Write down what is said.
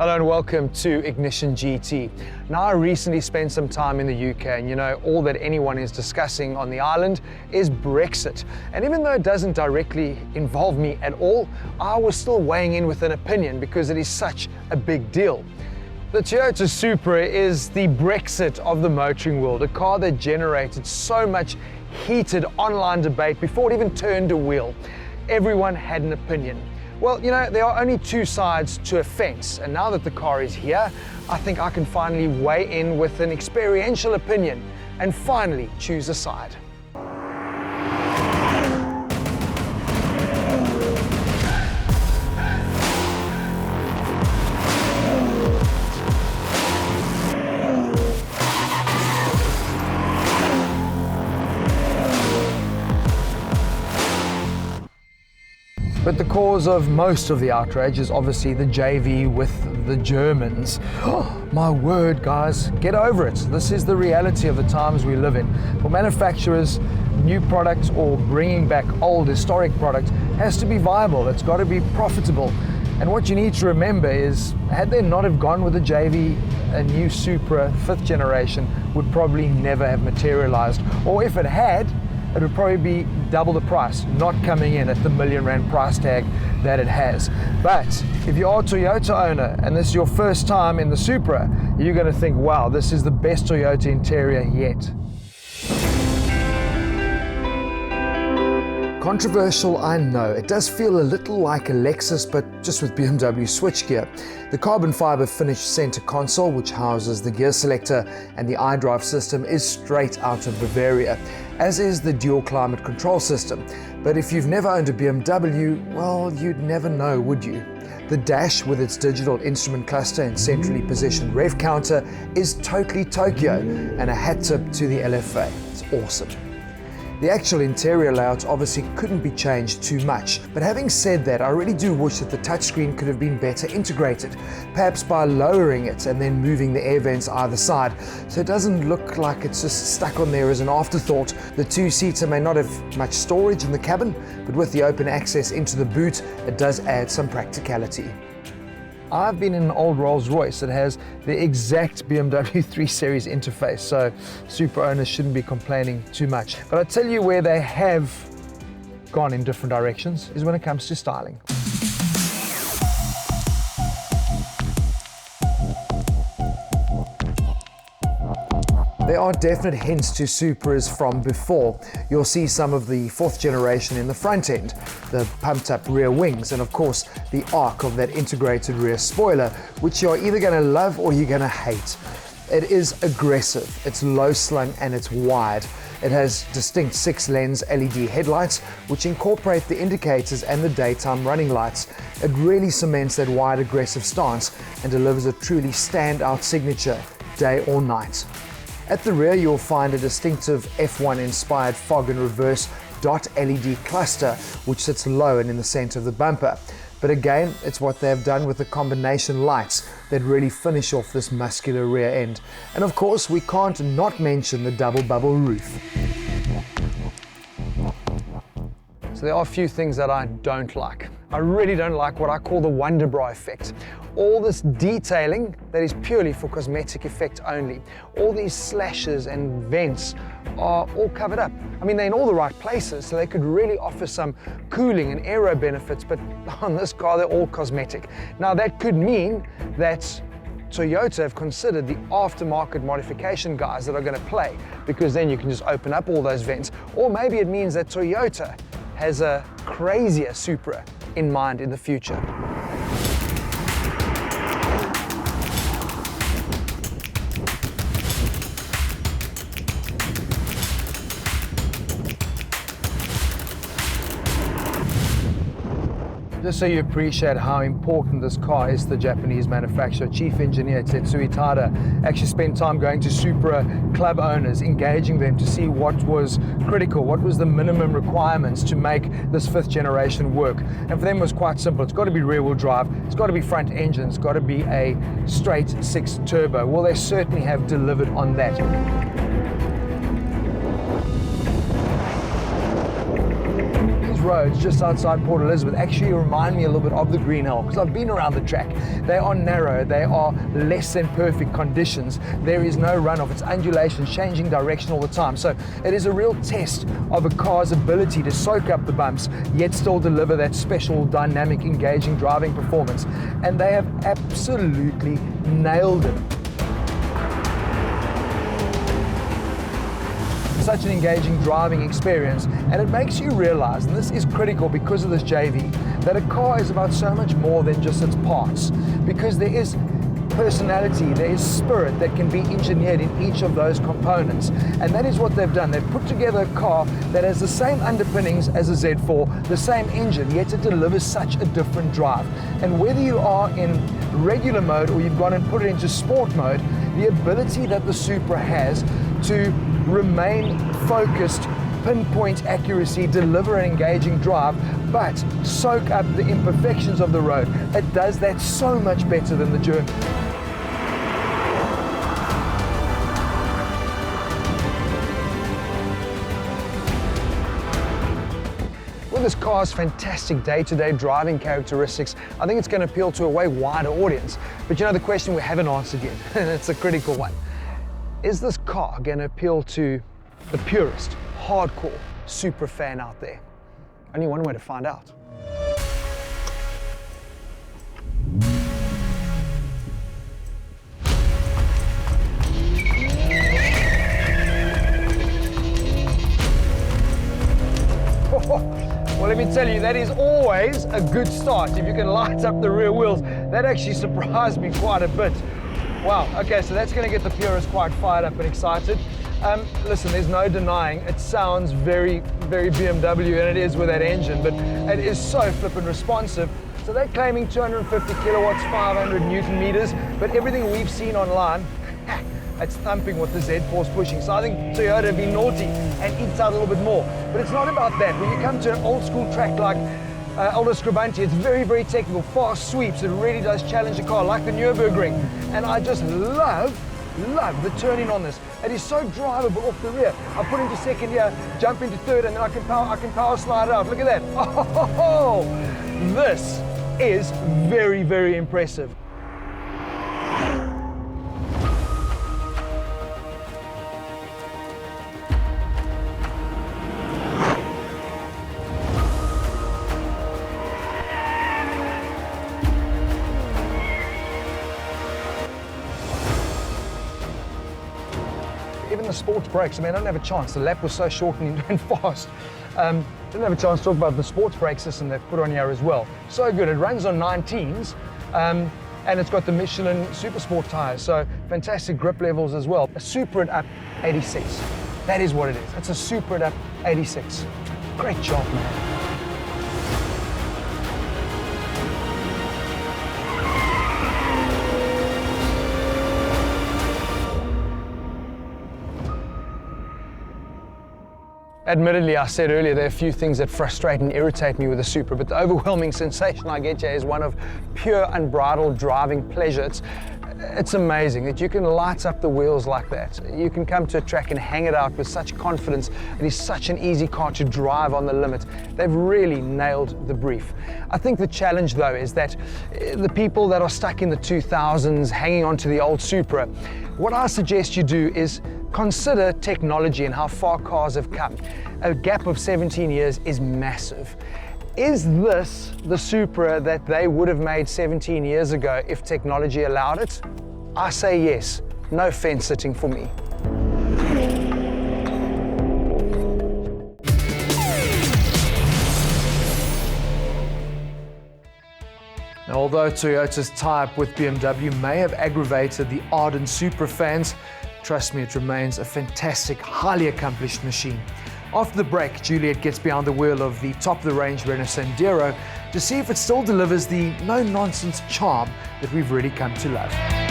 Hello and welcome to Ignition GT. Now, I recently spent some time in the UK, and you know, all that anyone is discussing on the island is Brexit. And even though it doesn't directly involve me at all, I was still weighing in with an opinion because it is such a big deal. The Toyota Supra is the Brexit of the motoring world, a car that generated so much heated online debate before it even turned a wheel. Everyone had an opinion. Well, you know, there are only two sides to a fence, and now that the car is here, I think I can finally weigh in with an experiential opinion and finally choose a side. But the cause of most of the outrage is obviously the JV with the Germans. Oh, my word, guys, get over it. This is the reality of the times we live in. For manufacturers, new products or bringing back old historic product has to be viable. It's got to be profitable. And what you need to remember is, had they not have gone with the JV, a new Supra 5th generation would probably never have materialized. Or if it had, it would probably be double the price, not coming in at the R1 million price tag that it has. But if you are a Toyota owner and this is your first time in the Supra, you're going to think, wow, this is the best Toyota interior yet. Controversial, I know. It does feel a little like a Lexus, but just with BMW switchgear. The carbon fiber finished center console, which houses the gear selector and the iDrive system, is straight out of Bavaria, as is the dual climate control system. But if you've never owned a BMW, well, you'd never know, would you? The dash with its digital instrument cluster and centrally positioned rev counter is totally Tokyo, and a hat tip to the LFA. It's awesome. The actual interior layout obviously couldn't be changed too much, but having said that, I really do wish that the touchscreen could have been better integrated, perhaps by lowering it and then moving the air vents either side, so it doesn't look like it's just stuck on there as an afterthought. The two-seater may not have much storage in the cabin, but with the open access into the boot, it does add some practicality. I've been in an old Rolls-Royce that has the exact BMW 3 Series interface, so Supra owners shouldn't be complaining too much. But I tell you where they have gone in different directions is when it comes to styling. There are definite hints to Supras from before. You'll see some of the 4th generation in the front end, the pumped up rear wings, and of course the arc of that integrated rear spoiler, which you're either going to love or you're going to hate. It is aggressive, it's low slung and it's wide. It has distinct 6-lens LED headlights which incorporate the indicators and the daytime running lights. It really cements that wide aggressive stance and delivers a truly standout signature day or night. At the rear, you'll find a distinctive F1 inspired fog and reverse dot LED cluster, which sits low and in the center of the bumper. But again, it's what they've done with the combination lights that really finish off this muscular rear end. And of course, we can't not mention the double bubble roof. So there are a few things that I don't like. I really don't like what I call the Wonderbra effect. All this detailing that is purely for cosmetic effect only. All these slashes and vents are all covered up. I mean, they're in all the right places, so they could really offer some cooling and aero benefits, but on this car, they're all cosmetic. Now, that could mean that Toyota have considered the aftermarket modification guys that are going to play, because then you can just open up all those vents. Or maybe it means that Toyota has a crazier Supra in mind in the future. Just so you appreciate how important this car is to the Japanese manufacturer, Chief Engineer Tetsui Tada actually spent time going to Supra club owners, engaging them to see what was critical, what was the minimum requirements to make this 5th generation work. And for them it was quite simple. It's got to be rear-wheel drive, it's got to be front engine, it's got to be a straight 6 turbo. Well, they certainly have delivered on that. roads just outside Port Elizabeth actually remind me a little bit of the Green Hill, because I've been around the track. They are narrow, they are less than perfect conditions. There is no runoff, it's undulations, changing direction all the time. So it is a real test of a car's ability to soak up the bumps, yet still deliver that special, dynamic, engaging driving performance. And they have absolutely nailed it. Such an engaging driving experience, and it makes you realize, and this is critical because of this JV, that a car is about so much more than just its parts, because there is personality, there is spirit that can be engineered in each of those components, and that is what they've done. They've put together a car that has the same underpinnings as a Z4, the same engine, yet it delivers such a different drive. And whether you are in regular mode or you've gone and put it into sport mode, the ability that the Supra has to remain focused, pinpoint accuracy, deliver an engaging drive, but soak up the imperfections of the road. It does that so much better than the German. With this car's fantastic day-to-day driving characteristics, I think it's going to appeal to a way wider audience. But you know, the question we haven't answered yet, and it's a critical one. Is this car going to appeal to the purist, hardcore Supra fan out there? Only one way to find out. Well, let me tell you, that is always a good start. If you can light up the rear wheels, that actually surprised me quite a bit. Wow, okay, so that's going to get the purists quite fired up and excited. Listen, there's no denying it sounds very, very BMW, and it is with that engine, but it is so flippin' responsive. So they're claiming 250 kilowatts, 500 Newton meters, but everything we've seen online, it's thumping what the Z4's pushing. So I think Toyota would be naughty and eats out a little bit more. But it's not about that. When you come to an old school track like Aldo Scribante, it's very, very technical, fast sweeps. It really does challenge the car, like the Nürburgring. And I just love the turning on this. It is so drivable off the rear. I put into second here, jump into third, and then I can power slide it out. Look at that. Oh, this is very, very impressive. Even the sports brakes, I mean, I don't have a chance. The lap was so short and went fast. Didn't have a chance to talk about the sports brake system they've put on here as well. So good, it runs on 19s, and it's got the Michelin Super Sport tires, so fantastic grip levels as well. A Supra Up 86, that is what it is. It's a Supra Up 86. Great job, man. Admittedly, I said earlier, there are a few things that frustrate and irritate me with the Supra, but the overwhelming sensation I get here is one of pure unbridled driving pleasure. It's amazing that you can light up the wheels like that. You can come to a track and hang it out with such confidence. It is such an easy car to drive on the limit. They've really nailed the brief. I think the challenge though is that the people that are stuck in the 2000s hanging on to the old Supra, what I suggest you do is consider technology and how far cars have come. A gap of 17 years is massive. Is this the Supra that they would have made 17 years ago if technology allowed it? I say yes. No fence sitting for me. Now, although Toyota's tie-up with BMW may have aggravated the ardent Supra fans, trust me, it remains a fantastic, highly accomplished machine. After the break, Juliet gets behind the wheel of the top-of-the-range Renault Sandero to see if it still delivers the no-nonsense charm that we've really come to love.